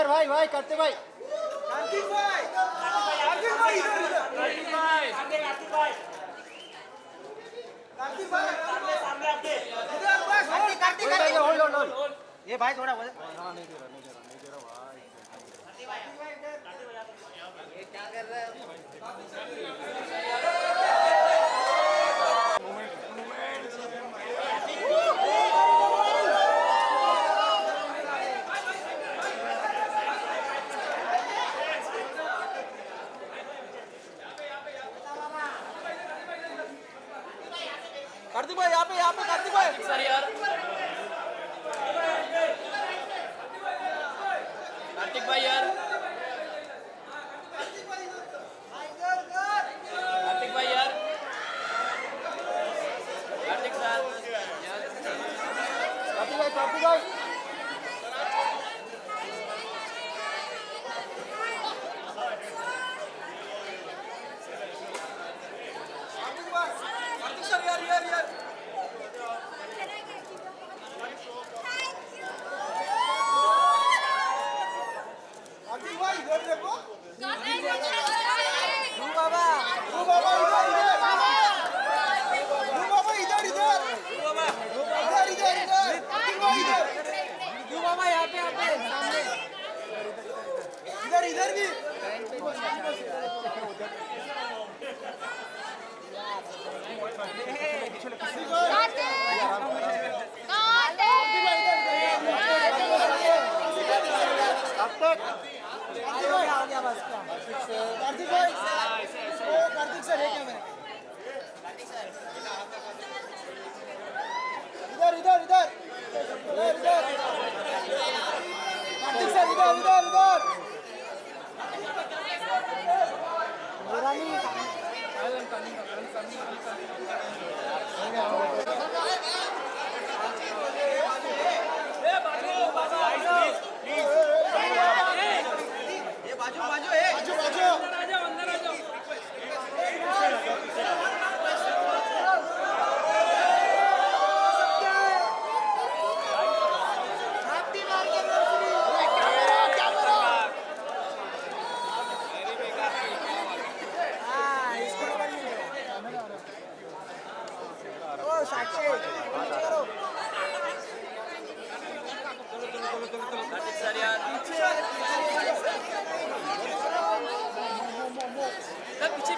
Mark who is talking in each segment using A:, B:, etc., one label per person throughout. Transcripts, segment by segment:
A: इधर भाई भाई करते भाई
B: कार्तिक भाई इधर
C: कार्तिक भाई सामने आपके
B: इधर बस कार्तिक
A: होल्ड
B: ये भाई थोड़ा
A: नहीं दे रहा भाई
B: ये क्या कर रहा है कार्तिक भाई यहाँ पे कार्तिक भाई
C: सर यार कार्तिक भाई यार कार्तिक भाई यार कार्तिक सर
A: कार्तिक भाई
B: कार्तिक सर यार कार्तिक भाई इधर देखो बाबा इधर बाबा यहाँ पे सामने इधर भी कार्तिक भाई कार्तिक सर है क्या मैं इधर कार्तिक सर इधर
C: कार्तिक सर यार सर पीछे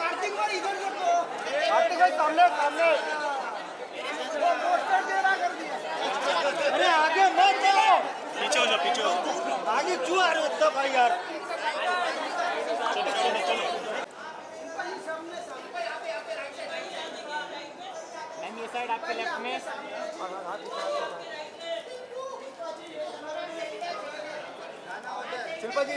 B: कार्तिक भाई इधर देखो
A: कार्तिक भाई सामने
B: पोस्टर टेढ़ा कर दिया
A: अरे आगे मत चलो
D: पीछे हो जाओ
A: आगे क्यों आ रहे हो तब भाई यार
D: चलो
C: मैम ये साइड आपके लेफ्ट में
A: शिल्पा जी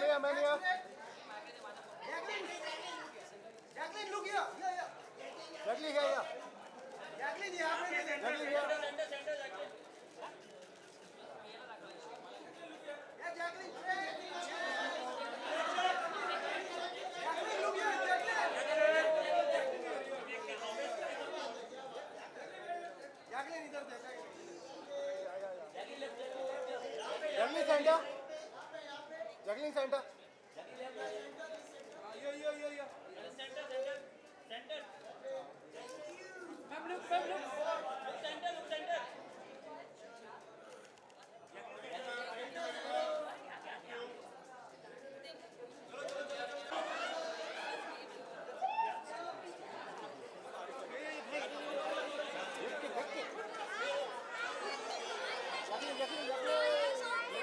A: या मैंने
B: जैकलिन लुक हियर
A: जगली है या
B: जैकलिन यहाँ पे
A: जगली है
B: जैकलिन लुक हियर जैकलिन इधर देखा
A: Juggling center. Juggling center.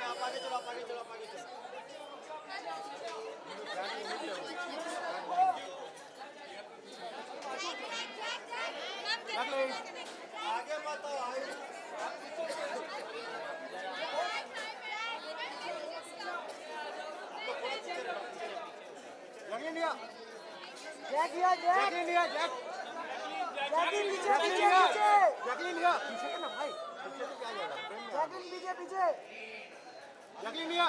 A: आप आगे चलो, आप आगे चलो, आप आगे चलो। आगे मत आओ, आगे। जग इंडिया,
B: जैक लिया जैक
A: जग इंडिया, जग।
B: जैकलिन पीछे
A: जग
B: पीछे
A: इंडिया,
B: पीछे
A: जग इंडिया। पीछे का ना भाई, पीछे से क्या जाएगा? फ्रेम में आ।
B: जैकलिन पीछे पीछे
A: जग इंडिया,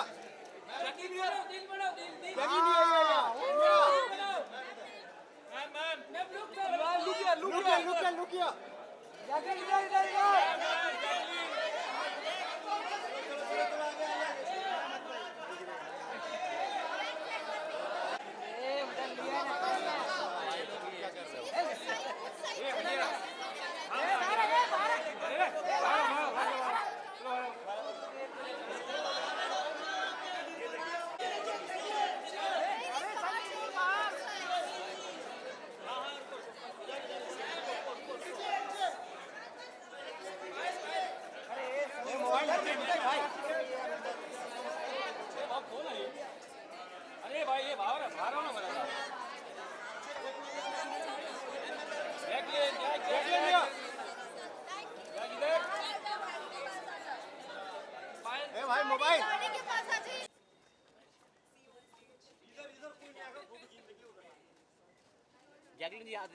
C: दिल बनाओ दिल बनाओ दिल दिल
A: जग इंडिया, look here.
B: जैकलिन इधर इधर इधर
C: अरे भाई ये बाहर बाहर आओ ना मेरा
A: जग इंडिया। ए भाई मोबाइल।
C: जैकलिन जी याद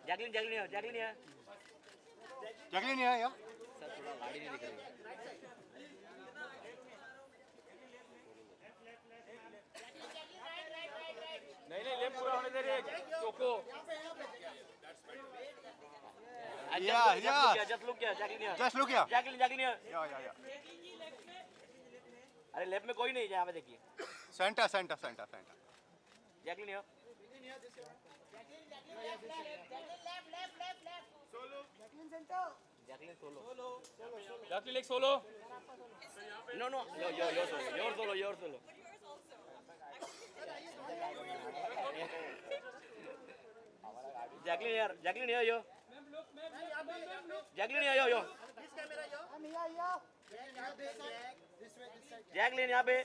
C: जैकलिन जैकलिन जैकलिन है
A: जग इंडिया या।
C: सर थोड़ा गाड़ी नहीं दिख रही नहीं नहीं लेफ्ट पूरा होने दे रहे चोको जस्ट लुक किया Jacqueline
A: Just look here.
C: Jacqueline Jacqueline
A: या।
C: अरे लेफ्ट में कोई नहीं है यहाँ पे देखिए
A: Center, center, center, center.
C: Jacqueline Jacqueline solo Jacqueline एक solo no no your solo Jacqueline यार Jacqueline yo Jacqueline yo Jacqueline यहाँ पे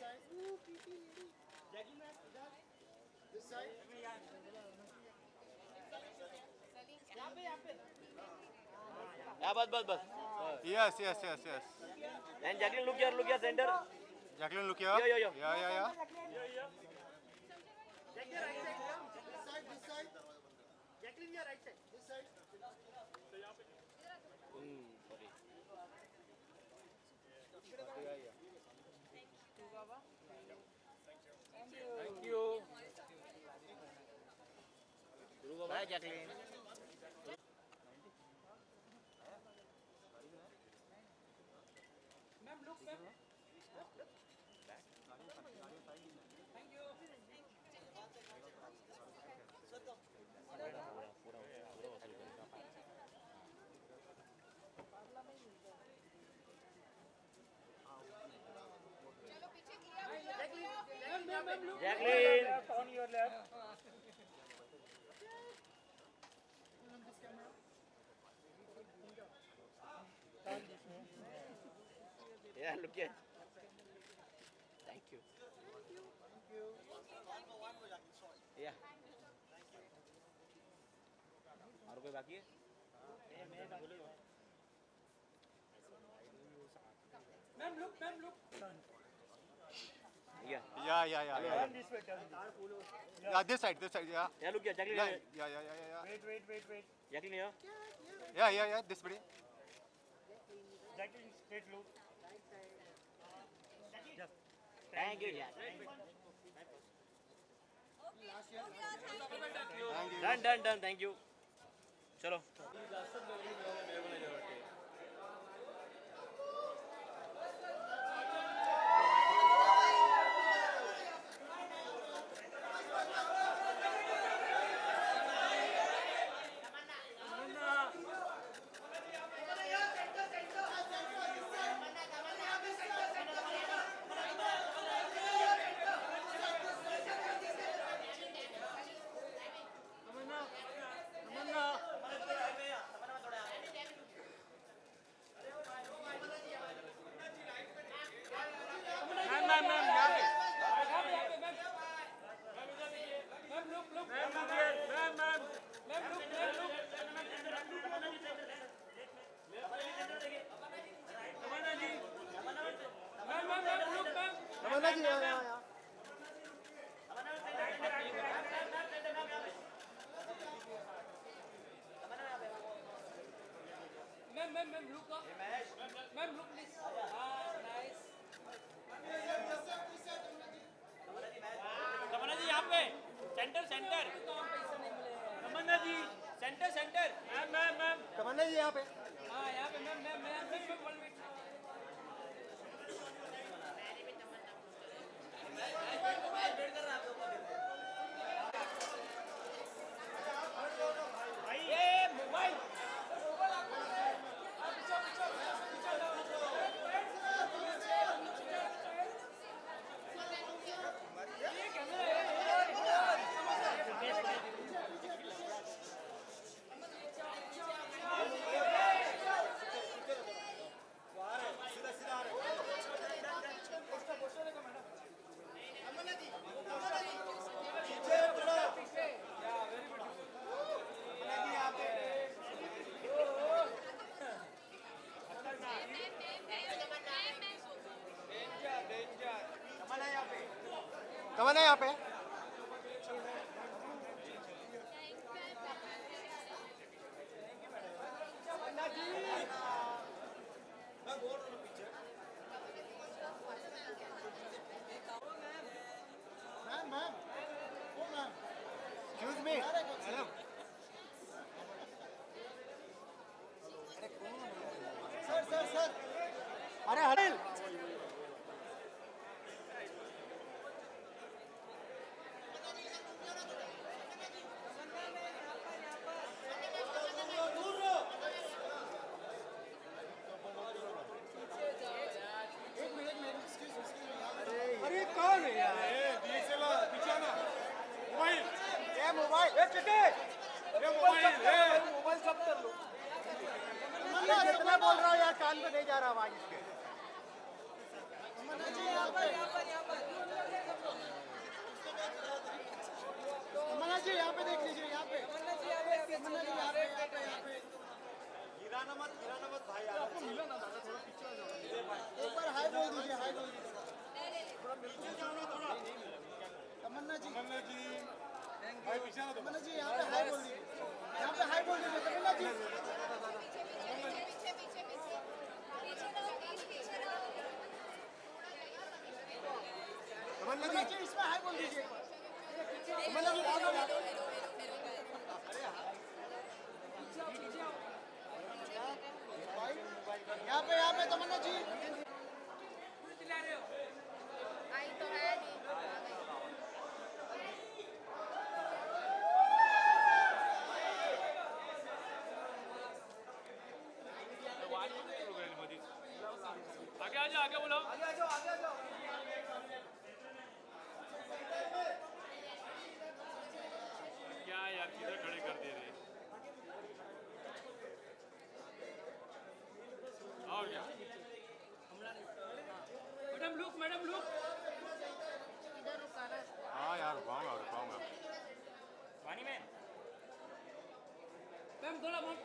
C: या बस
A: Yes.
C: And Jacqueline look here center
A: Jacqueline, look here.
C: Yo.
A: Yeah.
C: Thank you bye Jacqueline Jacqueline on your left Yeah, look here. Thank you. Yeah. और कोई बाकी है? Ma'am, look. Yeah.
A: Yeah. Yeah, this side, yeah.
C: Yeah, look here, Jacqueline.
A: Yeah.
D: Wait.
C: Jacqueline here.
A: Yeah, this way.
D: Jacqueline, straight look.
C: Thank you, Jack. Done. Thank you. चलो
B: जी यहाँ
C: ma'am look ma'am look please nice Tamannaah ji यहाँ पे center Tamannaah ji center ma'am
A: Tamannaah ji यहाँ पे
C: हाँ यहाँ पे मैम वन मिनट
A: तमन्ना यहाँ पे Excuse me, madam.
B: सर अरे हरिल अरे कौन है यार
A: ये मोबाइल
B: मोबाइल सब कर लो
A: कितना बोल रहा हूँ यार, कान पे नहीं जा रहा आवाज इसके।
B: तमन्ना जी यहाँ पे देख लीजिए यहाँ पे तमन्ना जी यहाँ पे गिराना मत भाई आपको मिला ना दादा थोड़ा पीछे आ जाओ एक बार हाय बोल दीजिए थोड़ा मिलके जाओ ना थोड़ा तमन्ना जी भाई पीछे ना तमन्ना जी यहाँ पे हाय बोल दीजिए तमन्ना जी
A: तमन्ना जी
B: इसमें हाय बोल दीजिए
A: तमन्ना जी आगे
B: यहाँ पे तमन्ना जी
D: आई तो है नहीं
C: आगे बोलो क्या यार किधर खड़े कर दे रहे और क्या मैडम लुक
D: इधर रुका ना
A: हाँ यार रुकाऊंगा
C: पानी में मैम थोड़ा बहुत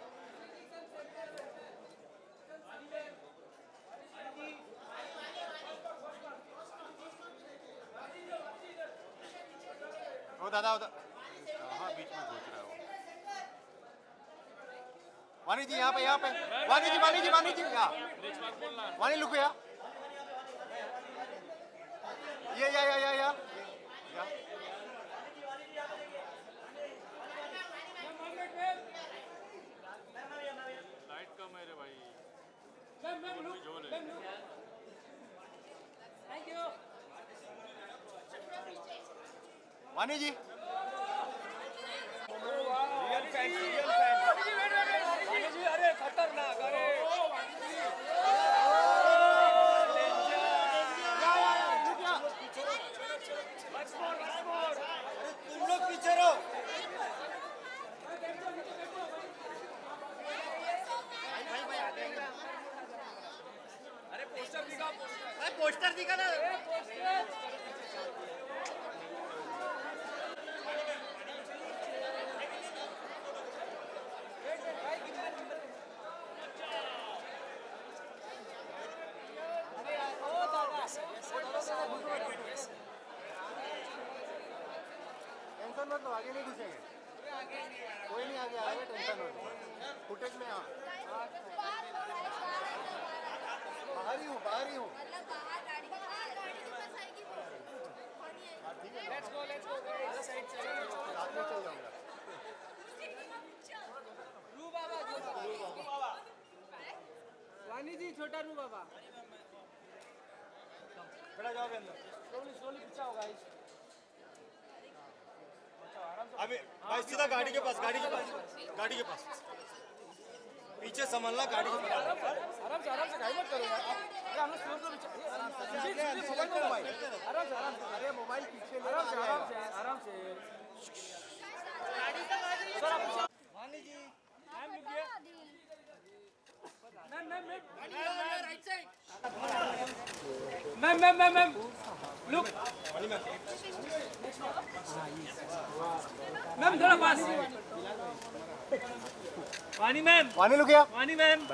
A: ओ दादा उधर हाँ बीच में घुस रहा है वो। वानी जी यहाँ पे वानी जी यहाँ
C: नेक्स्ट बार बोलना
A: वानी लुक या
C: लाइट कम है रे भाई झोल है
B: थैंक यू
A: वानी जी
C: रियल फैन अरे खतरनाक अरे
B: तुम लोग पीछे रहो
C: अरे पोस्टर
A: दिखा ना
B: अरे ओ दादा
A: लो, आगे नहीं घुसेंगे। कोई नहीं आगे आएगा, टेंशन मत लो। फुटेज में हाँ, बाहर ही हूँ।
D: मतलब बाहर गाड़ी के पास आएगी वो।
A: ठीक है, लेट्स गो। रात में चल जाऊंगा।
B: वानी जी छोटा रू बाबा
A: बेटा जाओ अंदर।
B: स्लोली पीछा होगा
A: अभी भाई सीधा गाड़ी के पास। पीछे संभलना, गाड़ी के पास।
B: आराम से गाड़ी मत करो यार। अरे हम लोग स्लो को पीछे आराम से
A: अरे मोबाइल पीछे ले,
B: आराम से
A: वानी जी
B: मैम लुक मैम थोड़ा पास वानी मैम
A: वानी लुक गया।
B: वानी मैम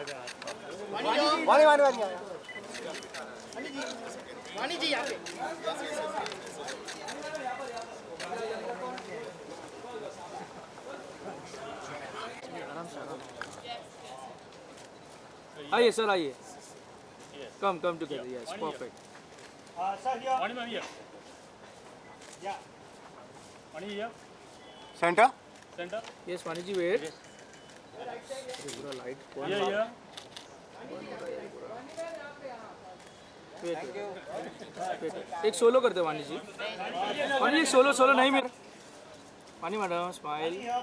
A: वानी
B: वानी जी यहाँ पे आइए सर आइए come together yes perfect
C: Money man here. Yeah. Money here.
A: Centre.
C: Center.
B: Yes वानी जी वेट
C: Here, here.
B: वेट एक सोलो करते वानी जी एक सोलो नहीं मेरा वानी मैडम स्माइल या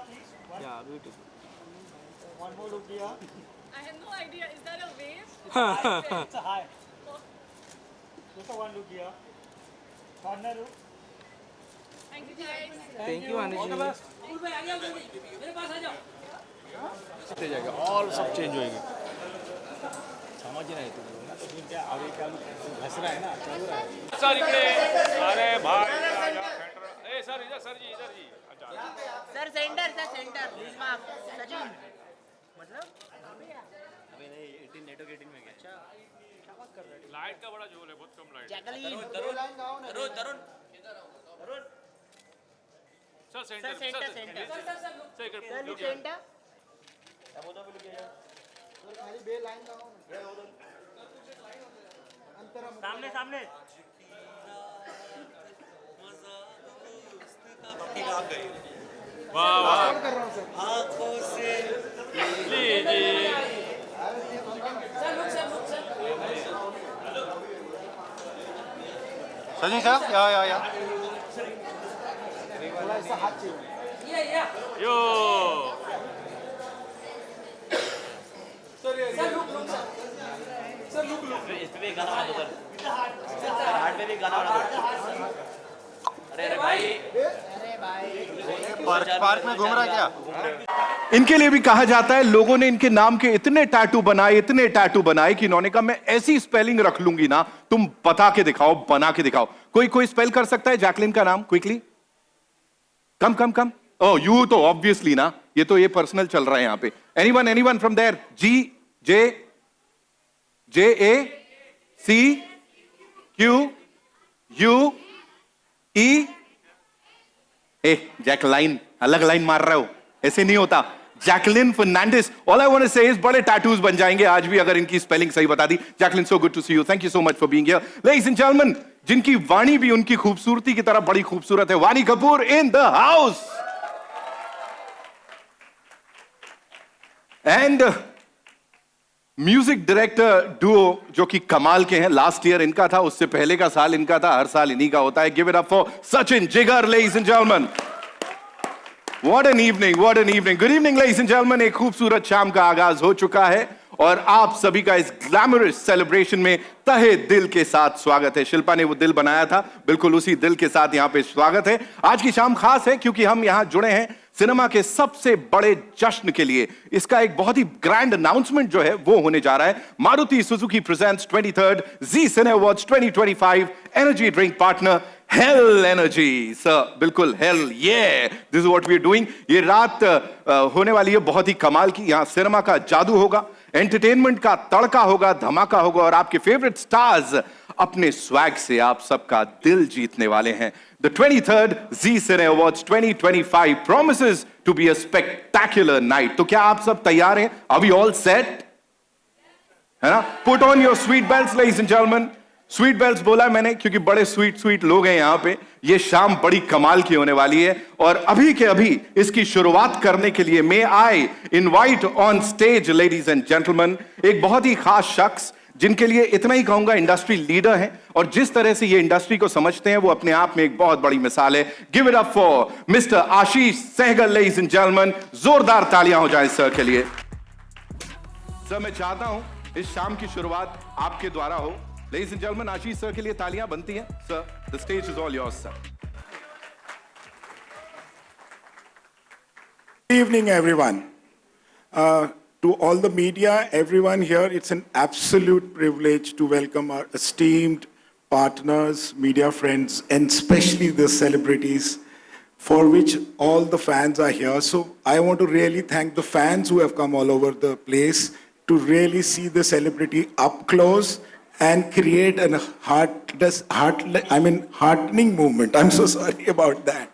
B: beautiful
E: I have no idea. Is that a wave?
C: It's a high. Just a one look here. Corner look.
E: Thank you guys.
B: Thank you वानी जी
C: All सब change होएंगे. समझ नहीं तुम लोग ना. अभी क्या घस रहा है ना, चल रहा है. सर इकडे. अरे भाई. ए सर इधर जी. अच्छा.
F: सर सेंटर प्लीज माफ सचिन मतलब
C: अबे नहीं 18 नेटवर्क 18 में गया. अच्छा. क्या बात कर रहे हैं? लाइट का बड़ा झोल है, बहुत कम लाइट.
F: जैकलीन तरुण
C: सर सेंटर.
F: सर सेंटर
B: खाली बे लाइन लगाओ ना
C: सामने. वाह वाह.
B: कर रहा हूँ सर
C: लीजिए.
A: सचिन साहब या
B: थोड़ा ऐसा हाथ चाहिए
C: यो. इस पे भी गाना बना दो सर. हार्ट पे भी गाना बना दो. अरे भाई
A: पार्क में घूम रहा क्या?
G: इनके लिए भी कहा जाता है, लोगों ने इनके नाम के इतने टैटू बनाए कि इन्होंने कहा मैं ऐसी स्पेलिंग रख लूंगी ना, तुम बता के दिखाओ, बना के दिखाओ. कोई स्पेल कर सकता है जैकलिन का नाम क्विकली? कम. ओह यू तो ऑब्वियसली ना, ये पर्सनल चल रहा है यहां पे. Anyone from there? JACQUE. Jacqueline अलग लाइन मार रहे हो, ऐसे नहीं होता. Jacqueline Fernandez. All I want to say is बड़े टैटूज बन जाएंगे आज भी अगर इनकी स्पेलिंग सही बता दी. Jacqueline, so good to see you. Thank you so much for being here. Ladies and gentleman, जिनकी वाणी भी उनकी खूबसूरती की तरह बड़ी खूबसूरत है, वानी Kapoor in the house. And music director Duo जो कि कमाल के हैं. लास्ट ईयर इनका था, उससे पहले का साल इनका था, हर साल इन्हीं का होता है. Give it up for Sachin Jigar, ladies and gentleman. What an evening. Good evening, ladies and gentlemen. एक खूबसूरत शाम का आगाज हो चुका है और आप सभी का इस ग्लैमरस सेलिब्रेशन में तहे दिल के साथ स्वागत है. शिल्पा ने वो दिल बनाया था, बिल्कुल उसी दिल के साथ यहाँ पे स्वागत है. आज की शाम खास है क्योंकि हम यहाँ जुड़े हैं सिनेमा के सबसे बड़े जश्न के लिए. इसका एक बहुत ही ग्रैंड अनाउंसमेंट जो है वो होने जा रहा है. मारुति सुजुकी प्रेजेंट्स 23rd जी cine awards 2025 energy drink partner Hell energy. Sir बिल्कुल हेल, ये this is what we are doing. ये रात होने वाली है बहुत ही कमाल की. यहाँ सिनेमा का जादू होगा, एंटरटेनमेंट का तड़का होगा, धमाका होगा और आपके फेवरेट स्टार्स अपने स्वैग से आप सबका दिल जीतने वाले हैं. The 23rd Zee Cine Awards 2025 promises to be a spectacular night. तो क्या आप सब तैयार हैं? Are we all set? है ना? Put on your sweet belts, ladies and gentlemen. Sweet belts बोला मैंने क्योंकि बड़े स्वीट लोग हैं यहां पे. ये शाम बड़ी कमाल की होने वाली है और अभी के अभी इसकी शुरुआत करने के लिए may I invite on stage ladies and gentleman एक बहुत ही खास शख्स जिनके लिए इतना ही कहूंगा इंडस्ट्री लीडर हैं और जिस तरह से ये इंडस्ट्री को समझते हैं वो अपने आप में एक बहुत बड़ी मिसाल है. Give it up for mister Ashish Sehgal ladies and gentleman. जोरदार तालियां हो जाए सर के लिए. सर मैं चाहता हूं इस शाम की शुरुआत आपके द्वारा हो. Ladies and gentlemen, Ashish sir के लिए तालियां बनती हैं. Sir, the stage is all yours, sir.
H: Good evening, everyone. To all the media, everyone here, it's an absolute privilege to welcome our esteemed partners, media friends, and especially the celebrities for which all the fans are here. So I want to really thank the fans who have come all over the place to really see the celebrity up close and create a heartening movement. I'm so sorry about that.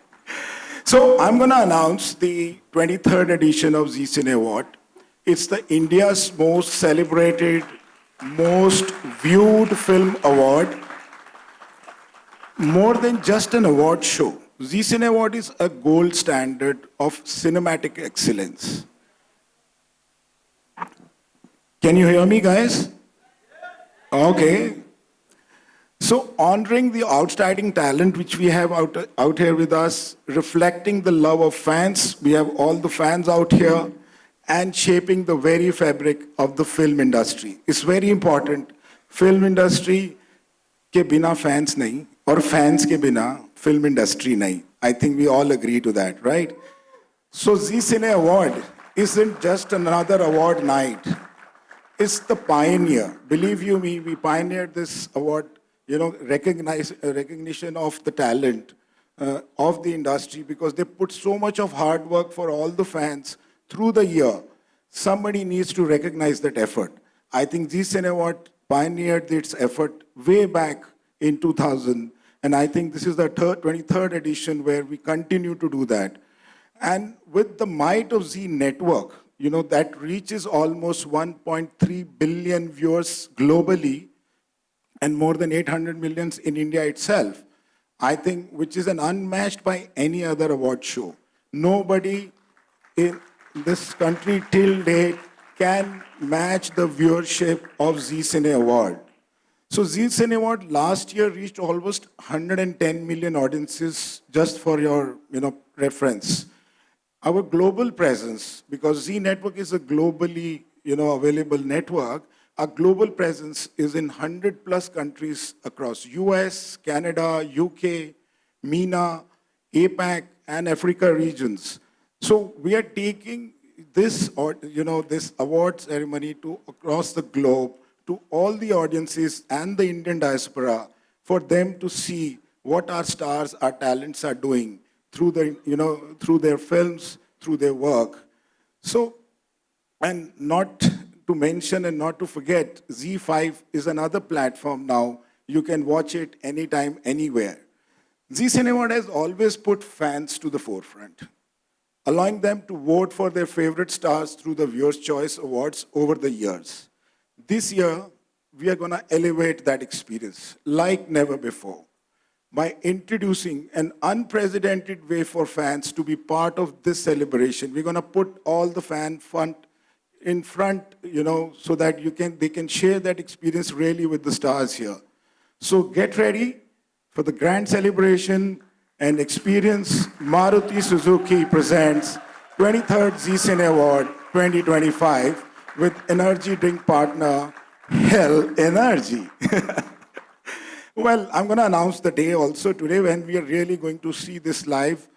H: So I'm going to announce the 23rd edition of Zee Cine Award. It's the India's most celebrated, most viewed film award. More than just an award show, Zee Cine Award is a gold standard of cinematic excellence. Can you hear me, guys? Okay. So honoring the outstanding talent which we have out here with us, reflecting the love of fans, we have all the fans out here, and shaping the very fabric of the film industry. It's very important. Film industry ke bina fans nahi, or fans ke bina film industry nahi. I think we all agree to that, right? So Zee Cine Award isn't just another award night. It's the pioneer. Believe you me, we pioneered this award, recognition of the talent of the industry because they put so much of hard work for all the fans through the year. Somebody needs to recognize that effort. I think Zee Cine Award pioneered its effort way back in 2000, and I think this is the 23rd edition where we continue to do that. And with the might of Zee Network, that reaches almost 1.3 billion viewers globally and more than 800 millions in India itself, I think, which is an unmatched by any other award show. Nobody in this country till date can match the viewership of Zee Cine Award. So Zee Cine Award last year reached almost 110 million audiences, just for your reference. Our global presence, because Zee Network is a globally available network, our global presence is in 100+ countries across US, Canada, UK, MENA, APAC, and Africa regions. So we are taking this, this award ceremony to across the globe to all the audiences and the Indian diaspora for them to see what our stars, our talents are doing through through their films, through their work. So, and not to mention and not to forget, ZEE5 is another platform now. You can watch it anytime, anywhere. Zee Cine Award has always put fans to the forefront, allowing them to vote for their favorite stars through the Viewers' Choice Awards over the years. This year, we are going to elevate that experience like never before by introducing an unprecedented way for fans to be part of this celebration. We're going to put all the fan fun in front, so that they can share that experience really with the stars here. So get ready for the grand celebration and experience. Maruti Suzuki presents 23rd Zee Cine Award 2025 with energy drink partner Hell Energy. Well, I'm going to announce the day also today when we are really going to see this live.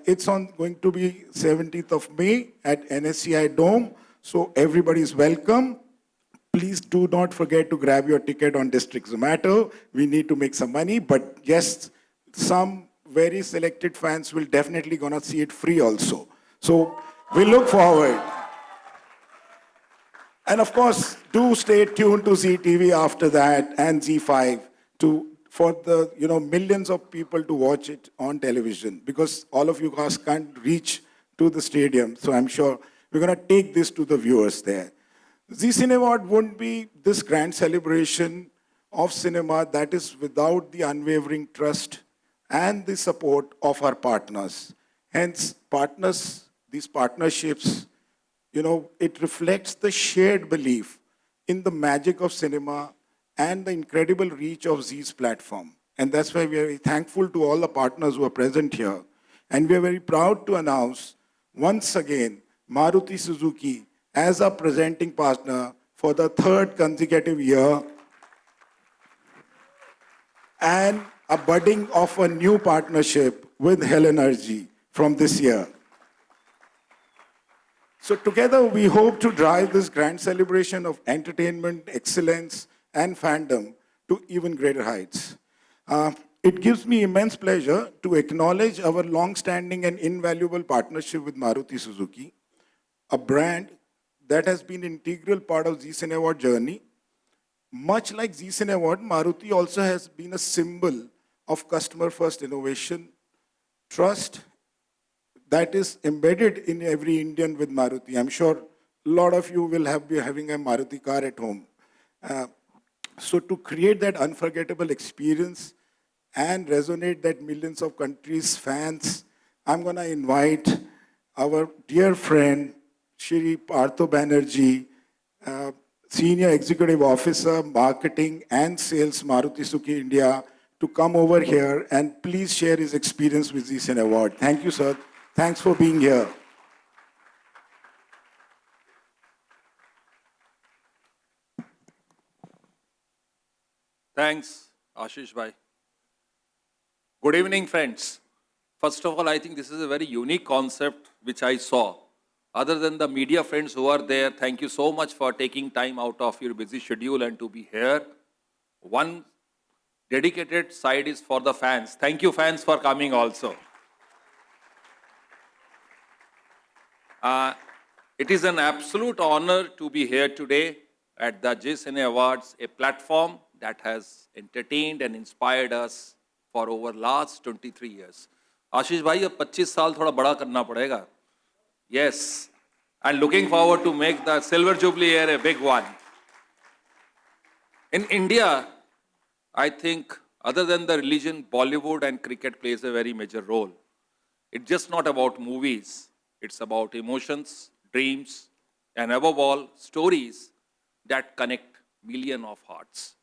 H: It's going to be 17th of May at NSCI Dome. So everybody is welcome. Please do not forget to grab your ticket on District Zomato. We need to make some money, but yes, some very selected fans will definitely gonna see it free also. So we look forward. And of course, do stay tuned to Zee TV after that and ZEE5 for the millions of people to watch it on television, because all of you guys can't reach to the stadium. So I'm sure we're going to take this to the viewers there. Zee Cine Award wouldn't be this grand celebration of cinema that is without the unwavering trust and the support of our partners. Hence, partners, these partnerships, it reflects the shared belief in the magic of cinema and the incredible reach of Zee's platform. And that's why we are very thankful to all the partners who are present here. And we are very proud to announce, once again, Maruti Suzuki as our presenting partner for the third consecutive year, and a budding of a new partnership with Hell Energy from this year. So together we hope to drive this grand celebration of entertainment, excellence, and fandom to even greater heights. It gives me immense pleasure to acknowledge our long-standing and invaluable partnership with Maruti Suzuki, a brand that has been an integral part of Zee Cine Award journey. Much like Zee Cine Award, Maruti also has been a symbol of customer-first innovation, trust that is embedded in every Indian with Maruti. I'm sure a lot of you will be having a Maruti car at home. So to create that unforgettable experience and resonate that millions of countries' fans, I'm going to invite our dear friend, Shri Partho Banerjee, Senior Executive Officer, Marketing and Sales, Maruti Suzuki India, to come over here and please share his experience with Zee Cine Award. Thank you, sir. Thanks for being here.
I: Thanks, Ashish bhai. Good evening, friends. First of all, I think this is a very unique concept which I saw. Other than the media friends who are there, thank you so much for taking time out of your busy schedule and to be here. One dedicated side is for the fans. Thank you, fans, for coming also. It is an absolute honor to be here today at the Zee Cine Awards, a platform that has entertained and inspired us for over last 23 years. Ashish bhai, ab 25 saal thoda bada karna padega. Yes, and looking forward to make the Silver Jubilee year a big one. In India, I think other than the religion, Bollywood and cricket plays a very major role. It's just not about movies. It's about emotions, dreams, and above all, stories that connect millions of hearts.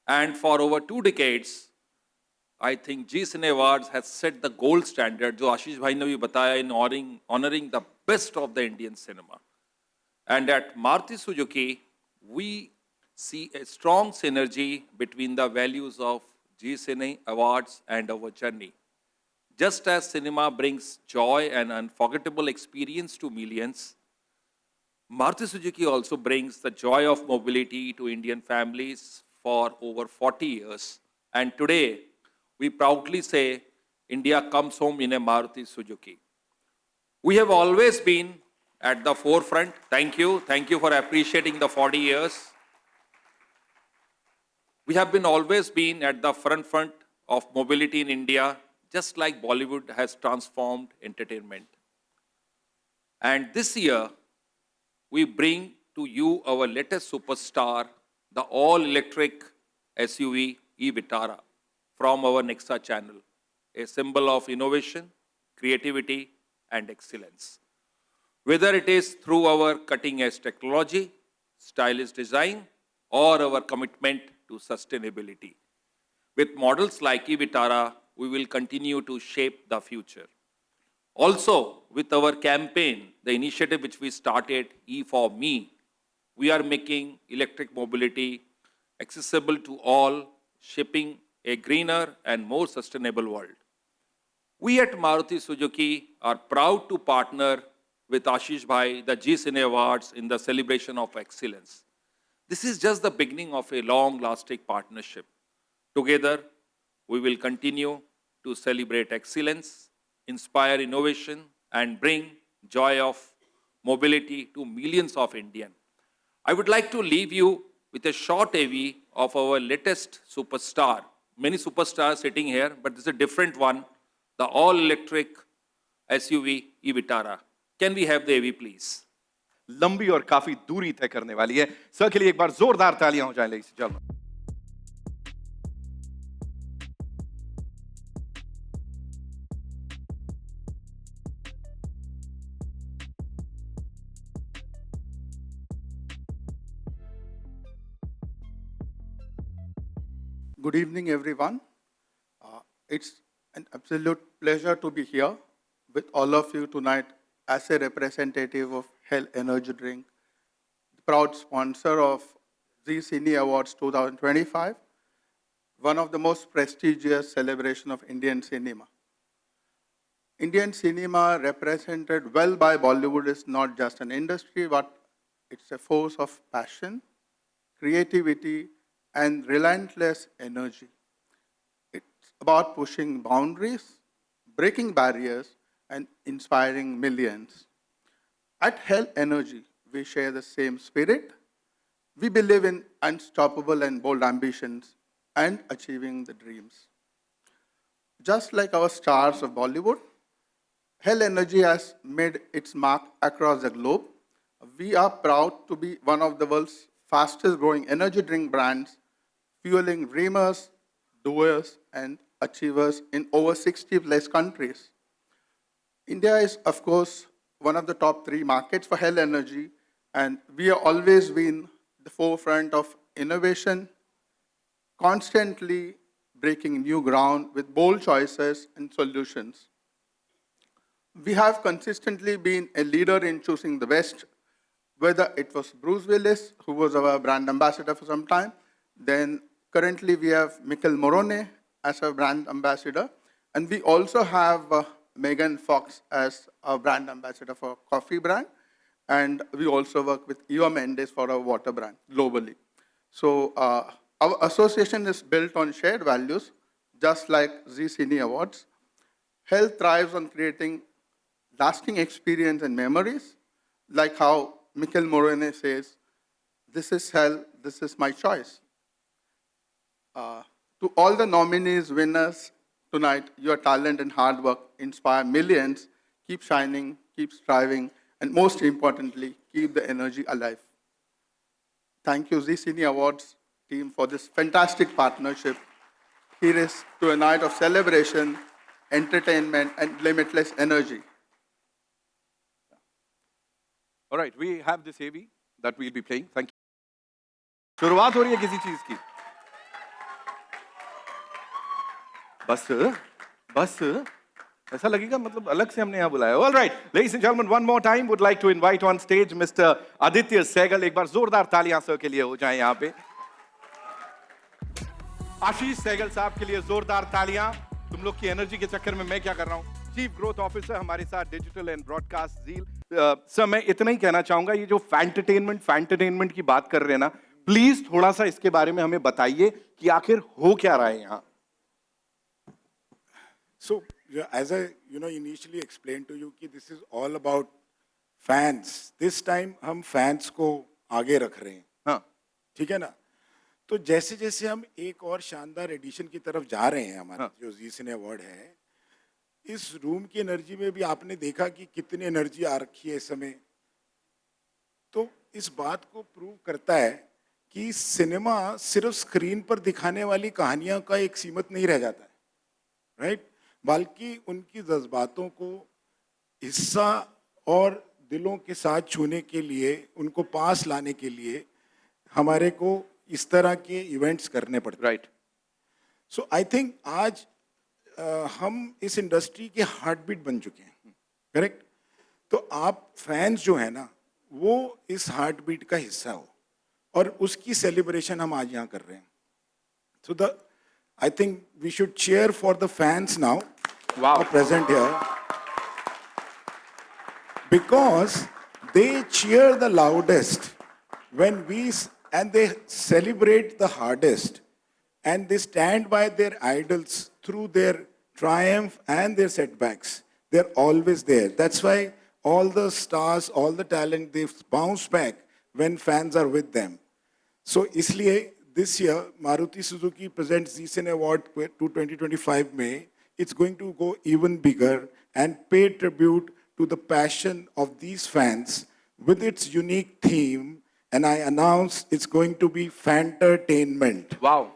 I: And for over 2 decades, I think Zee Cine Awards has set the gold standard, जो आशीष भाई ने भी बताया, in honoring the best of the Indian cinema. And at Maruti Suzuki, we see a strong synergy between the values of Zee Cine Awards and our journey. Just as cinema brings joy and unforgettable experience to millions, Maruti Suzuki also brings the joy of mobility to Indian families for over 40 years. And today, we proudly say, India comes home in a Maruti Suzuki. We have always been at the forefront. Thank you. Thank you for appreciating the 40 years. We have always been at the front of mobility in India, just like Bollywood has transformed entertainment. And this year, we bring to you our latest superstar, the all-electric SUV e-Vitara from our Nexa channel, a symbol of innovation, creativity, and excellence. Whether it is through our cutting-edge technology, stylish design, or our commitment to sustainability. With models like e-Vitara, we will continue to shape the future. Also, with our campaign, the initiative which we started, E for Me, we are making electric mobility accessible to all, shaping a greener and more sustainable world. We at Maruti Suzuki are proud to partner with Ashish bhai, the Zee Cine Awards, in the celebration of excellence. This is just the beginning of a long-lasting partnership. Together, we will continue to celebrate excellence, inspire innovation, and bring joy of mobility to millions of Indians. I would like to leave you with a short AV of our latest superstar, many superstars sitting here, but this is a different one, the all-electric SUV e-Vitara. Can we have the AV, please?
G: लंबी और काफी दूरी तय करने वाली है। Sir के लिए एक बार जोरदार तालियां हो जाएं ladies and gentleman.
J: Good evening, everyone. It's an absolute pleasure to be here with all of you tonight as a representative of Hell Energy Drink, the proud sponsor of Zee Cine Awards 2025, one of the most prestigious celebrations of Indian cinema. Indian cinema, represented well by Bollywood, is not just an industry, but it's a force of passion, creativity, and relentless energy. It's about pushing boundaries, breaking barriers, and inspiring millions. At Hell Energy, we share the same spirit. We believe in unstoppable and bold ambitions and achieving the dreams. Just like our stars of Bollywood, Hell Energy has made its mark across the globe. We are proud to be one of the world's fastest growing energy drink brands, fueling dreamers, doers, and achievers in over 60 plus countries. India is, of course, one of the top 3 markets for Hell Energy, and we have always been the forefront of innovation, constantly breaking new ground with bold choices and solutions. We have consistently been a leader in choosing the best, whether it was Bruce Willis, who was our brand ambassador for some time, then currently we have Mikel Morone as our brand ambassador, and we also have Megan Fox as our brand ambassador for coffee brand, and we also work with Eva Mendes for our water brand globally. So our association is built on shared values, just like Zee Cine Awards. Hell thrives on creating lasting experience and memories, like how Mikel Morone says, "This is Hell, this is my choice." To all the nominees, winners tonight, your talent and hard work inspire millions. Keep shining, keep striving, and most importantly, keep the energy alive. Thank you, Zee Cine Awards team, for this fantastic partnership. Here is to a night of celebration, entertainment, and limitless energy.
G: All right, we have this AV that we'll be playing. Thank you. शुरुआत हो रही है किसी चीज की। बस बस ऐसा लगेगा मतलब अलग से हमने यहाँ बुलाया। All right, ladies and gentlemen, one more time would like to invite on stage Mr. Aditya Sehgal. एक बार जोरदार तालियां सर के लिए हो जाएं यहाँ पे। आशीष सहगल साहब के लिए जोरदार तालियां। तुम लोग की एनर्जी के चक्कर में मैं क्या कर रहा हूँ? चीफ ग्रोथ ऑफिसर हमारे साथ digital and broadcast ZEEL. Sir मैं इतना ही कहना चाहूंगा, ये जो फैंटरटेनमेंट की बात कर रहे हैं ना, प्लीज थोड़ा सा इसके बारे में हमें बताइए कि आखिर हो क्या रहा है यहाँ।
H: So, as I initially explained to you, कि this is all about fans. This time हम fans को आगे रख रहे हैं।
G: हाँ,
H: ठीक है ना? तो जैसे जैसे हम एक और शानदार एडिशन की तरफ जा रहे हैं, हमारा जो जी सिने अवार्ड है, इस रूम की एनर्जी में भी आपने देखा कि कितनी एनर्जी आ रखी है इस समय। तो इस बात को प्रूव करता है कि सिनेमा सिर्फ स्क्रीन पर दिखाने वाली कहानियों का एक सीमित नहीं रह जाता है, राइट? बल्कि उनकी जज्बातों को हिस्सा और दिलों के साथ छूने के लिए, उनको पास लाने के लिए हमारे को इस तरह के इवेंट्स करने पड़ते हैं।
G: राइट।
H: सो आई थिंक आज हम इस इंडस्ट्री के हार्ट बीट बन चुके हैं, करेक्ट? तो आप फैंस जो है ना, वो इस हार्ट बीट का हिस्सा हो, और उसकी सेलिब्रेशन हम आज यहाँ कर रहे हैं। सो I think we should cheer for the fans now who are present here, because they cheer the loudest when and they celebrate the hardest, and they stand by their idols through their triumph and their setbacks. They're always there. That's why all the stars, all the talent, they bounce back when fans are with them. So isliye this year, Maruti Suzuki presents Z Cine Award to 2025 May. It's going to go even bigger and pay tribute to the passion of these fans with its unique theme. And I announce it's going to be Fantertainment.
G: Wow.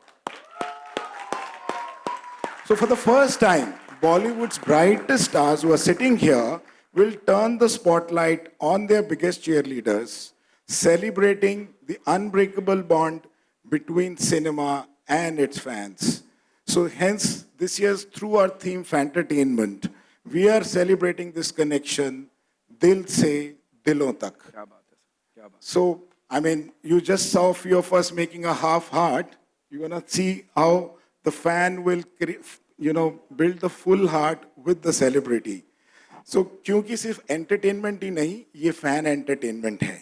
H: So for the first time, Bollywood's brightest stars who are sitting here will turn the spotlight on their biggest cheerleaders, celebrating the unbreakable bond between cinema and its fans. So hence, this year's through our theme Fantertainment, we are celebrating this connection, Dil Se Dilon Tak. So, I mean, you just saw a few of us making a half heart. You're gonna see how the fan will, build the full heart with the celebrity. So, क्योंकि सिर्फ entertainment ही नहीं, ये fan entertainment है.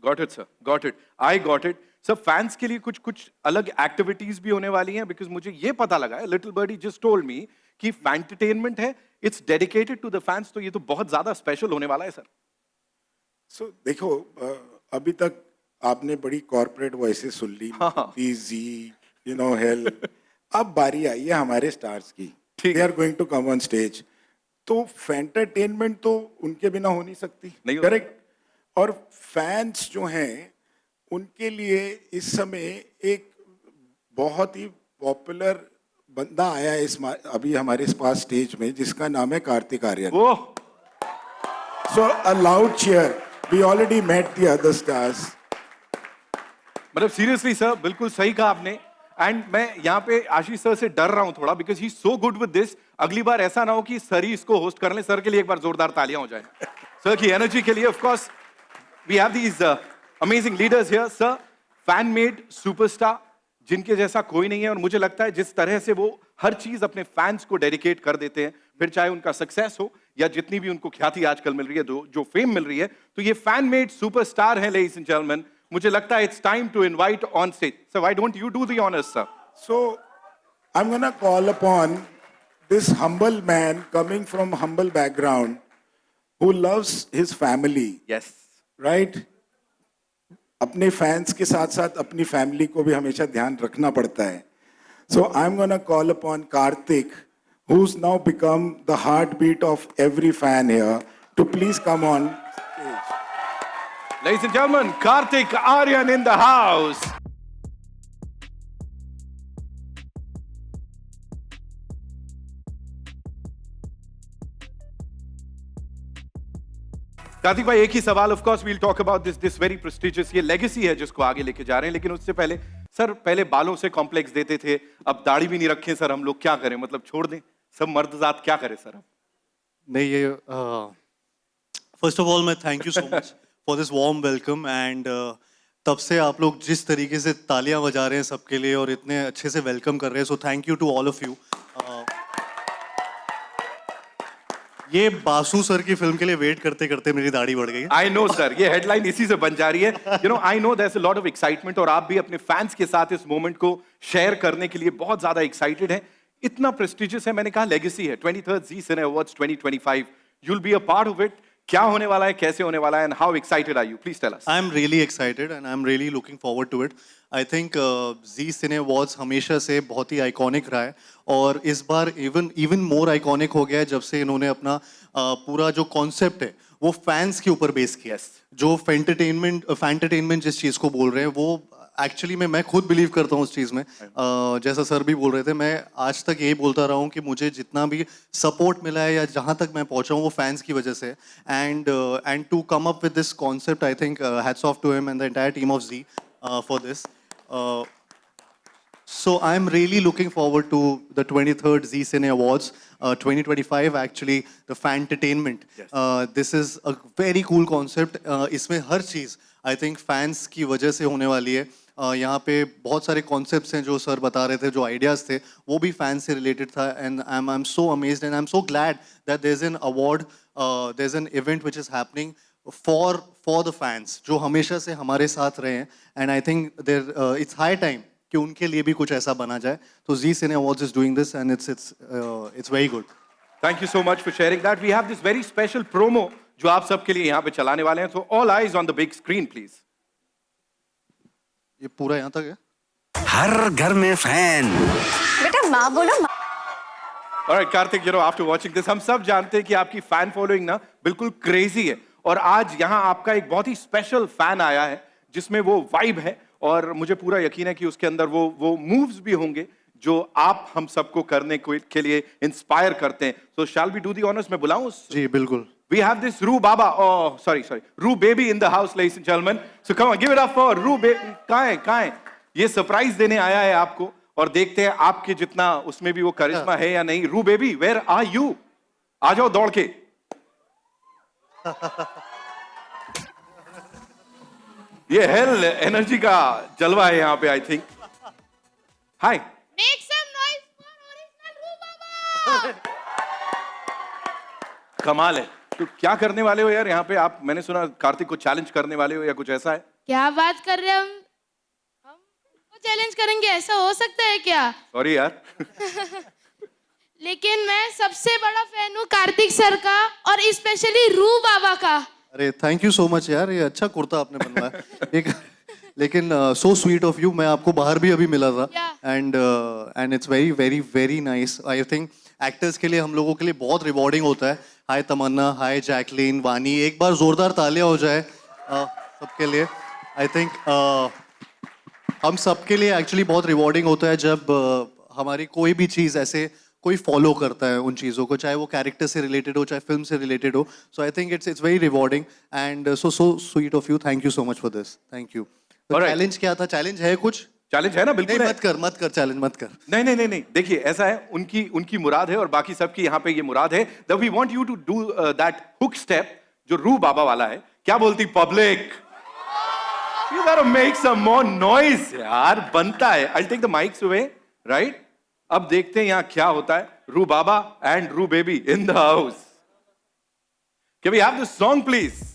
G: Got it, sir. Got it. I got it. Sir, fans के लिए कुछ अलग activities भी होने वाली हैं, because मुझे ये पता लगा है, Little Birdie just told me कि Fantertainment है, it's dedicated to the fans, तो ये तो बहुत ज़्यादा special होने वाला है, sir.
H: So, देखो, अभी तक आपने बड़ी corporate voices सुन ली, easy, hell. अब बारी आई है हमारे stars की. They are going to come on stage. तो Fantertainment तो उनके बिना हो नहीं सकती. Correct? और fans जो हैं, उनके लिए इस समय एक बहुत ही पॉपुलर बंदा आया है अभी हमारे पास स्टेज में, जिसका नाम है Kartik Aaryan. So a loud cheer. We already met the other stars.
G: मतलब सीरियसली सर, बिल्कुल सही कहा आपने. एंड मैं यहाँ पे आशीष सर से डर रहा हूँ थोड़ा, because he so good with this. अगली बार ऐसा ना हो कि सर ही इसको होस्ट कर लें. सर के लिए एक बार जोरदार तालियां हो जाए सर की एनर्जी के लिए. Of course we have these amazing leaders here sir, fan made superstar, जिनके जैसा कोई नहीं है. और मुझे लगता है जिस तरह से वो हर चीज अपने फैंस को डेडिकेट कर देते हैं, फिर चाहे उनका सक्सेस हो या जितनी भी उनको ख्याति आजकल मिल रही है, जो फेम मिल रही है, तो ये फैन मेड सुपरस्टार हैं लेडीज एंड जेंटलमैन. मुझे लगता है it's time to invite on stage. Sir, why don't you do the honours sir?
H: So I'm going to call upon this humble man coming from humble background who loves his family.
G: Yes.
H: Right? अपने fans के साथ साथ अपनी family को भी हमेशा ध्यान रखना पड़ता है. So I'm going to call upon Karthik, who's now become the heartbeat of every fan here, to please come on stage.
G: Ladies and gentlemen, Karthik Aryan in the house. Kartik भाई, एक ही सवाल. Of course we'll talk about this very prestigious, ये legacy है जिसको आगे लेके जा रहे हैं. लेकिन उससे पहले सर, पहले बालों से कॉम्प्लेक्स देते थे, अब दाढ़ी भी नहीं रखे सर. हम लोग क्या करें, मतलब छोड़ दें सब मर्दजात, क्या करें सर?
K: नहीं, ये फर्स्ट ऑफ ऑल मैं thank you so much for this warm welcome. And तब से आप लोग जिस तरीके से तालियां बजा रहे हैं सबके लिए और इतने अच्छे से वेलकम कर रहे हैं, so thank you to all of you. ये बासु सर की फिल्म के लिए वेट करते करते मेरी दाढ़ी बढ़ गई.
G: आई नो सर, ये हेडलाइन इसी से बन जा रही है. You know, I know there is a lot of excitement, और आप भी अपने फैंस के साथ इस मोमेंट को शेयर करने के लिए बहुत ज्यादा एक्साइटेड हैं. इतना प्रेस्टिजियस है, मैंने कहा लेगेसी है. 23rd ji cine awards 2025, you will be a part of it. क्या होने वाला है, कैसे होने वाला है, and how excited are you? Please tell us.
K: I am really excited and I am really looking forward to it. I think Zee cine awards हमेशा से बहुत ही आइकॉनिक रहा है, और इस बार इवन मोर आइकॉनिक हो गया है जब से इन्होंने अपना पूरा जो कॉन्सेप्ट है वो फैंस के ऊपर बेस किया है. जो फैंटरटेनमेंट जिस चीज़ को बोल रहे हैं, वो एक्चुअली मैं खुद बिलीव करता हूँ उस चीज़ में. जैसा सर भी बोल रहे थे, मैं आज तक यही बोलता रहा हूँ कि मुझे जितना भी सपोर्ट मिला है या जहाँ तक मैं पहुँचा हूँ वो फैंस की वजह से. And to come up with this concept, I think hats off to him and the entire team of Zee for this. So I'm really looking forward to the 23rd Zee Cine Awards, 2025 actually, the Fantertainment. Yes. This is a very cool concept. इसमें हर चीज़ I think fans की वजह से होने वाली है. यहाँ पे बहुत सारे concepts हैं जो सर बता रहे थे, जो ideas थे, वो भी fans से related था. And I'm so amazed and I'm so glad that there's an award, there's an event which is happening for the fans, जो हमेशा से हमारे साथ रहे हैं. And I think it's high time कि उनके लिए भी कुछ ऐसा बना जाए. तो Zee cine awards is doing this and it's very good.
G: Thank you so much for sharing that. We have this very special promo जो आप सबके लिए यहाँ पे चलाने वाले हैं. So all eyes on the big screen please.
K: ये पूरा यहाँ तक है.
L: हर घर में फैन।
E: बेटा माँ बोलो माँ।
G: Alright, Kartik, you know, after watching this, हम सब जानते हैं कि आपकी फैन फॉलोइंग ना बिल्कुल क्रेजी है, और आज यहाँ आपका एक बहुत ही स्पेशल फैन आया है जिसमें वो वाइब है, और मुझे पूरा यकीन है कि उसके अंदर वो मूव्स भी होंगे जो आप हम सबको करने के लिए इंस्पायर करते हैं. So shall we do the honors? मैं बुलाऊं?
K: जी बिल्कुल.
G: We have this Roo Baba, oh sorry, Roo Baby in the house, ladies and gentlemen. So come on, give it up for Roo Baby. कहाँ है? ये surprise देने आया है आपको, और देखते हैं आपके जितना उसमें भी वो करिश्मा है या नहीं. Roo Baby, where are you? आ जाओ दौड़ के. ये हेल एनर्जी का जलवा है यहाँ पे, I think. Hi.
D: Make some noise for original Roo Baba.
G: कमाल है. तो क्या करने वाले हो यार यहाँ पे आप? मैंने सुना कार्तिक को चैलेंज करने वाले हो या कुछ ऐसा है?
D: क्या बात कर रहे हैं हम चैलेंज करेंगे, ऐसा हो सकता है क्या?
G: सॉरी यार.
D: लेकिन मैं सबसे बड़ा फैन हूँ कार्तिक सर का, और स्पेशली रू बाबा का.
K: अरे थैंक यू सो मच यार, ये अच्छा कुर्ता आपने बनवाया. एक लेकिन सो स्वीट ऑफ यू. मैं आपको बाहर भी अभी मिला था, and it's very very very nice. I think actors के लिए, हम लोगों के लिए बहुत रिवॉर्डिंग होता है. हाय तमन्ना, हाय जैकलीन, वानी, एक बार जोरदार तालियां हो जाए सबके लिए. आई थिंक हम सबके लिए एक्चुअली बहुत रिवॉर्डिंग होता है जब हमारी कोई भी चीज़ ऐसे कोई फॉलो करता है उन चीज़ों को, चाहे वो कैरेक्टर से रिलेटेड हो, चाहे फिल्म से रिलेटेड हो. So I think it's very rewarding and so sweet of you. Thank you so much for this. Thank you. Challenge क्या था? चैलेंज है कुछ? चैलेंज है ना? बिल्कुल. मत कर चैलेंज मत कर.
G: नहीं. देखिए ऐसा है, उनकी मुराद है और बाकी सबकी यहाँ पे ये मुराद है. That we want you to do that hook step जो रू बाबा वाला है. क्या बोलती public? You gotta make some more noise यार. बनता है. I'll take the mics away, right? अब देखते हैं यहाँ क्या होता है. रू बाबा and Roo Baby in the house. Can we have the song please?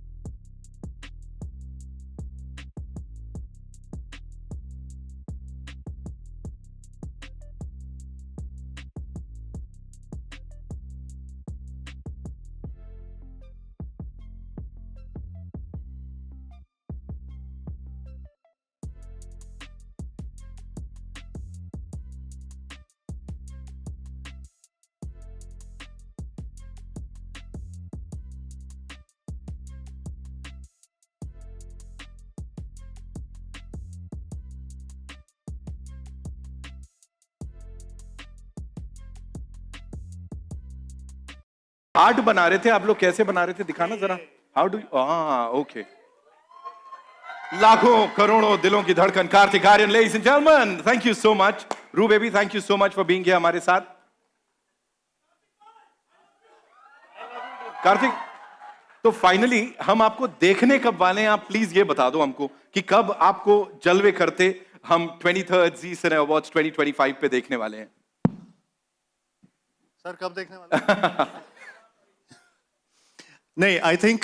G: Art बना रहे थे आप लोग. कैसे बना रहे थे? दिखाना जरा. How do? ओके. लाखों करोड़ों दिलों की धड़कन Kartik Aaryan, ladies and gentleman, thank you so much. रू baby, thank you so much for being here हमारे साथ. कार्तिक, तो फाइनली हम आपको देखने कब वाले हैं? आप प्लीज ये बता दो हमको कि कब आपको जलवे करते हम 23rd जी सिने अवार्ड्स 2025 पे देखने वाले हैं.
K: सर कब देखने वाले? नहीं, आई थिंक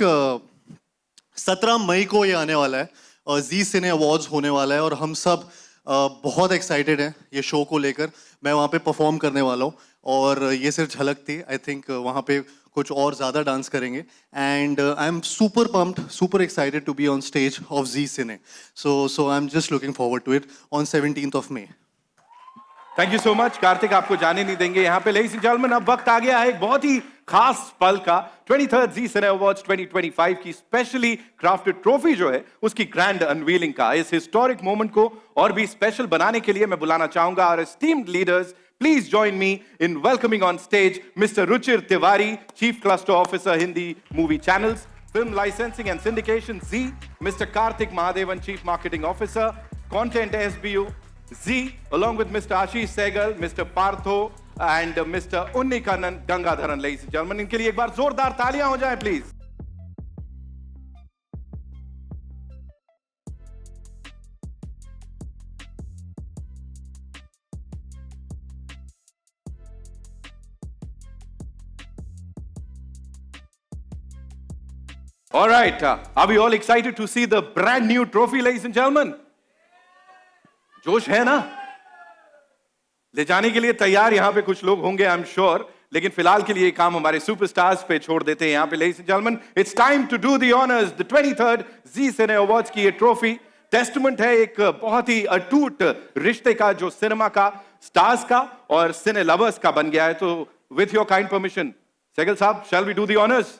K: 17 मई को ये आने वाला है और जी सिने अवार्ड्स होने वाला है, और हम सब बहुत एक्साइटेड हैं ये शो को लेकर. मैं वहाँ पे परफॉर्म करने वाला हूँ, और ये सिर्फ झलक थी. आई थिंक वहाँ पे कुछ और ज़्यादा डांस करेंगे, and I am super pumped, super excited to be on stage of Zee cine. So I am just looking forward to it on 17th of May.
G: Thank you so much Kartik, आपको जाने नहीं देंगे यहाँ पे. Ladies and gentleman, अब वक्त आ गया है एक बहुत ही खास पल का. 23rd जी सिने अवार्ड्स 2025 की स्पेशली क्राफ्टेड ट्रॉफी जो है उसकी ग्रैंड अनवीलिंग का. इस हिस्टोरिक मोमेंट को और भी स्पेशल बनाने के लिए मैं बुलाना चाहूंगा और esteemed leaders. Please join me in welcoming on stage mister Ruchir Tiwari, chief cluster officer Hindi movie channels, film licensing and syndication Zee, mister Kartik Mahadevan, chief marketing officer, content SBU Z, along with Mr. Ashish Sehgal, Mr. Partho and Mr. Unnikanan Gangadharan, ladies and gentlemen. इनके लिए एक बार जोरदार तालियां हो जाएं please. All right, are we all excited to see the brand new trophy, ladies and gentlemen? जोश है ना? ले जाने के लिए तैयार यहां पे कुछ लोग होंगे, आई एम श्योर. लेकिन फिलहाल के लिए काम हमारे सुपरस्टार्स पे छोड़ देते हैं. यहां पे ladies and gentleman, it's time to do the honours. The 23rd ji cine awards की ये ट्रॉफी टेस्टमेंट है एक बहुत ही अटूट रिश्ते का जो सिनेमा का स्टार्स का और सिने लवर्स का बन गया है. तो with your kind permission Sehgal sahab, shall we do the honours?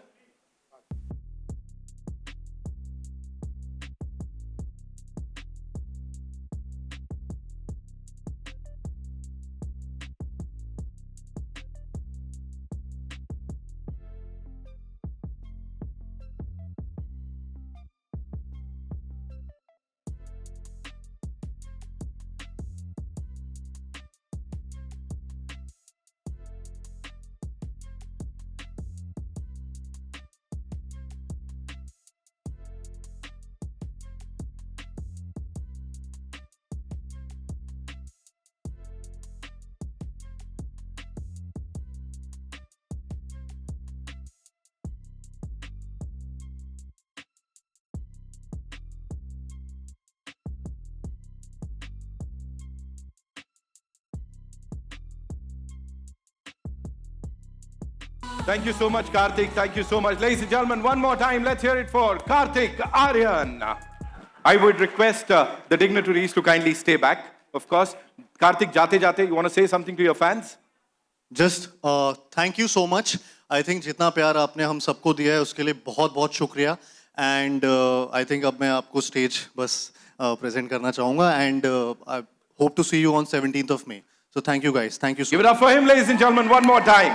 G: Thank you so much, Karthik. Thank you so much. Ladies and gentlemen, one more time, let's hear it for Karthik Aryan. I would request the dignitaries to kindly stay back. Of course, Karthik, jate, you want to say something to your fans?
K: Just thank you so much. I think जितना प्यार आपने हम सबको दिया है उसके लिए बहुत बहुत शुक्रिया. And I think अब मैं आपको stage बस present करना चाहूँगा. And I hope to see you on 17th of May. So thank you guys. Thank you so much.
G: Give it up for him, ladies and gentlemen, one more time.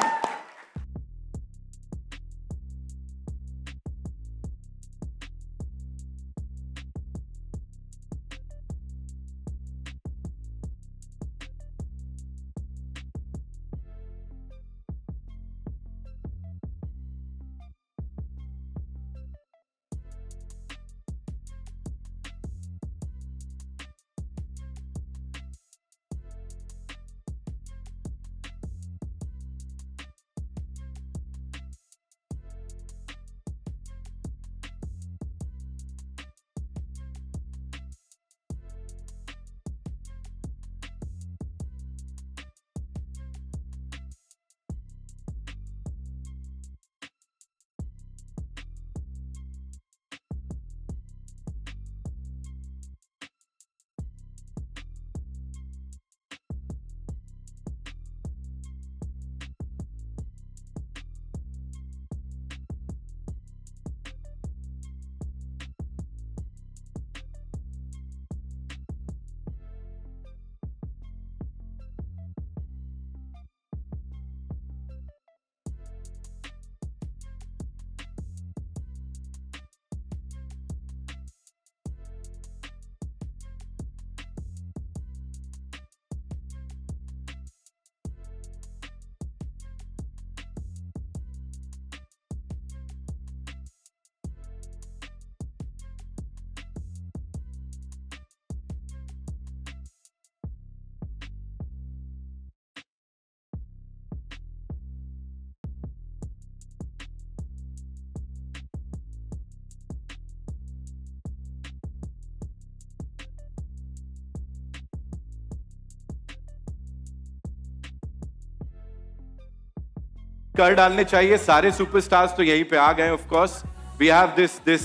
G: कर डालने चाहिए सारे superstars तो यहीं पे आ गए of course we have this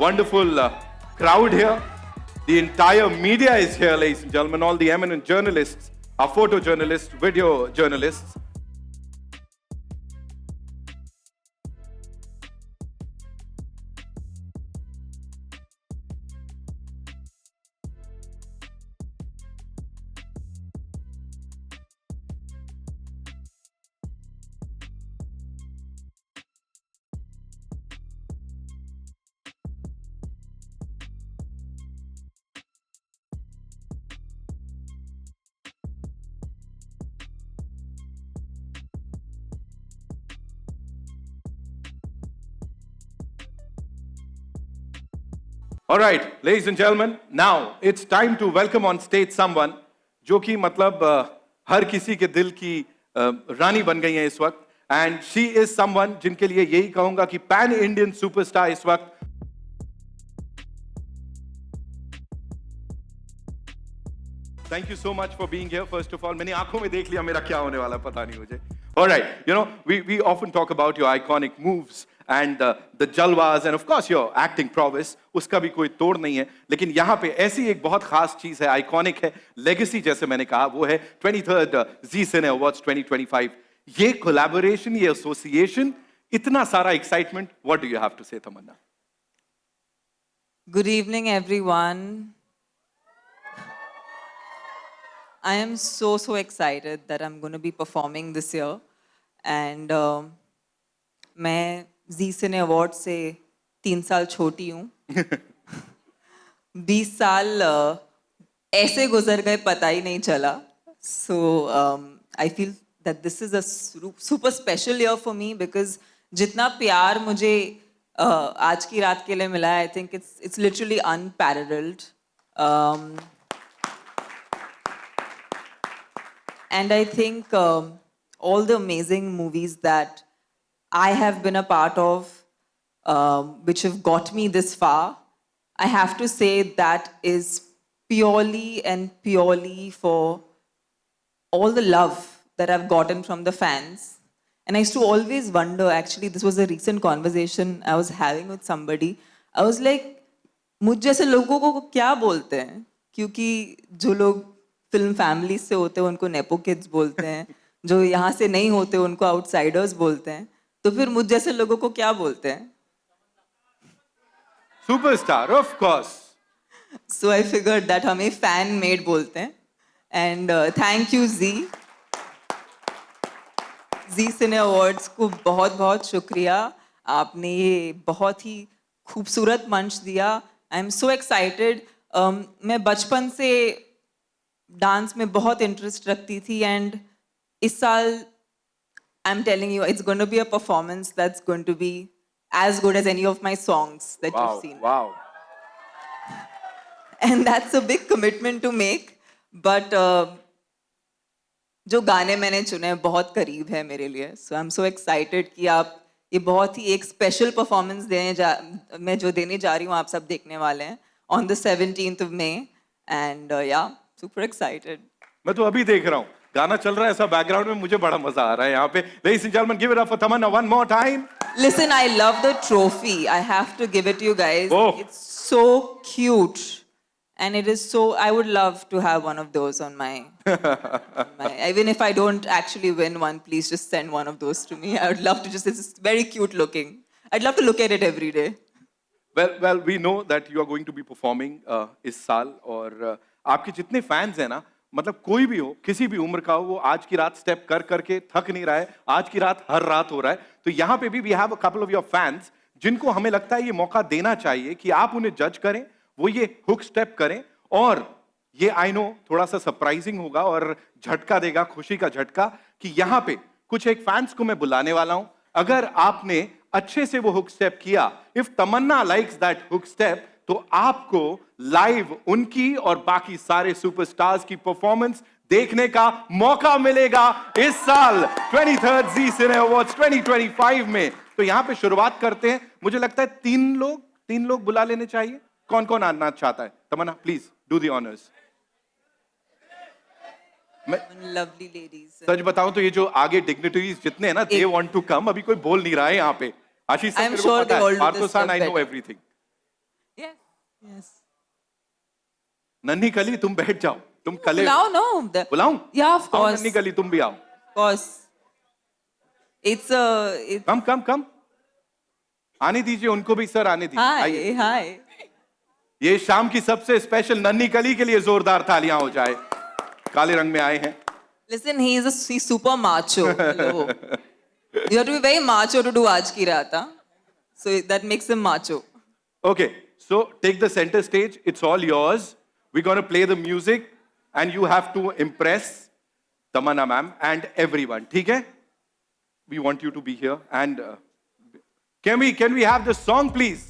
G: wonderful crowd here the entire media is here ladies and gentlemen all the eminent journalists our photojournalists video journalists All right, ladies and gentlemen, now it's time to welcome on stage someone जो कि मतलब हर किसी के दिल की रानी बन गई है इस वक्त and she is someone जिनके लिए यही कहूंगा कि pan Indian superstar इस वक्त Thank you so much for being here first of all मैंने आंखों में देख लिया मेरा क्या होने वाला पता नहीं मुझे All right, you know, we often talk about your iconic moves and the jalwas and of course your acting prowess, उसका भी कोई तोड़ नहीं है. लेकिन यहाँ पे ऐसी एक बहुत खास चीज है, आइकॉनिक है, लेगेसी जैसे मैंने कहा, वो है 23rd Zee Cine Awards 2025. ये कोलैबोरेशन, ये एसोसिएशन, इतना सारा excitement. What do you have to say Tamannaah?
L: Good evening, everyone. I am so excited that I'm going to be performing this year. And मैं Zee Cine Award से 3 साल छोटी हूँ. 20 साल ऐसे गुजर गए पता ही नहीं चला. So I feel that this is a super special year for me because जितना प्यार मुझे आज की रात के लिए मिला है, I think it's literally unparalleled. And I think all the amazing movies that I have been a part of, which have got me this far, I have to say that is purely and purely for all the love that I've gotten from the fans. And I used to always wonder, actually, this was a recent conversation I was having with somebody. I was like, मुझ जैसे लोगों को क्या बोलते हैं? क्योंकि जो लोग फिल्म फैमिली से होते हैं उनको नेपो किड्स बोलते हैं, जो यहाँ से नहीं होते उनको आउटसाइडर्स बोलते हैं, तो फिर मुझ जैसे लोगों को क्या बोलते हैं?
G: Superstar, of course.
L: So I figured that हमें fan made बोलते हैं. And thank you Zee Cine Awards को बहुत बहुत शुक्रिया. आपने ये बहुत ही खूबसूरत मंच दिया. I am so excited. मैं बचपन से डांस में बहुत इंटरेस्ट रखती थी एंड इस साल I am telling you it's going to be a performance that's going to be as good as any of my songs that you've seen.
G: Wow.
L: And that's a big commitment to make. But जो गाने मैंने चुने बहुत करीब है मेरे लिए. So I'm so excited कि आप ये बहुत ही एक स्पेशल परफॉर्मेंस मैं जो देने जा रही हूँ आप सब देखने वाले हैं on the 17th of May. And yeah, super excited.
G: मैं तो अभी देख रहा हूँ, गाना चल रहा है ऐसा बैकग्राउंड में, मुझे बड़ा मजा आ रहा है यहाँ पे. Ladies and gentlemen, give it up for Tamanna one more time.
L: Listen, I love the trophy. I have to give it to you guys.
G: Oh.
L: It's so cute. And it is so, I would love to have one of those on my, even if I don't actually win one, please just send one of those to me. I would love to it's very cute looking. I'd love to look at it every day.
G: Well, we know that you are going to be performing इस साल, और आपके जितने fans हैं ना, मतलब कोई भी हो, किसी भी उम्र का हो, वो आज की रात स्टेप कर करके थक नहीं रहा है. आज की रात हर रात हो रहा है. तो यहाँ पे भी we have a couple of your fans जिनको हमें लगता है ये मौका देना चाहिए कि आप उन्हें जज करें, वो ये हुक स्टेप करें, और ये आई नो थोड़ा सा सरप्राइजिंग होगा और झटका देगा, खुशी का झटका, कि यहाँ पे कुछ एक फैंस को मैं बुलाने वाला हूं. अगर आपने अच्छे से वो हुक स्टेप किया, if Tamannaah likes that hook step, तो आपको लाइव उनकी और बाकी सारे सुपरस्टार्स की परफॉर्मेंस देखने का मौका मिलेगा इस साल 23rd Zee Cine Awards 2025 में. तो यहां पे शुरुआत करते हैं. मुझे लगता है तीन लोग बुला लेने चाहिए. कौन कौन आना चाहता है? Tamannaah, please do the honours.
L: Lovely ladies.
G: सच बताऊं तो ये जो आगे डिग्निटरीज जितने हैं ना, दे वांट टू कम. अभी कोई बोल नहीं रहा है यहाँ पे. आशीष सर, मेरे को पता है. पार्थोसान, आई नो एवरीथिंग.
L: Yes.
G: नन्ही कली, तुम बैठ जाओ. तुम कले
L: बुलाऊं? Yeah, of course.
G: नन्ही कली, तुम भी आओ.
L: Of course. It's
G: कम. आने दीजिए उनको भी. सर आने दीजिए.
L: Hi.
G: ये शाम की सबसे स्पेशल नन्ही कली के लिए जोरदार तालियां हो जाए. काले रंग में आए हैं.
L: Listen, he's super macho. Hello. You have to be very macho to do Aaj Ki Raat, huh? So that makes him macho.
G: Okay, so take the center stage. It's all yours. We're going to play the music and you have to impress Tamanna ma'am and everyone. ठीक है? We want you to be here and can we have the song please?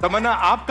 G: तमन्ना आपका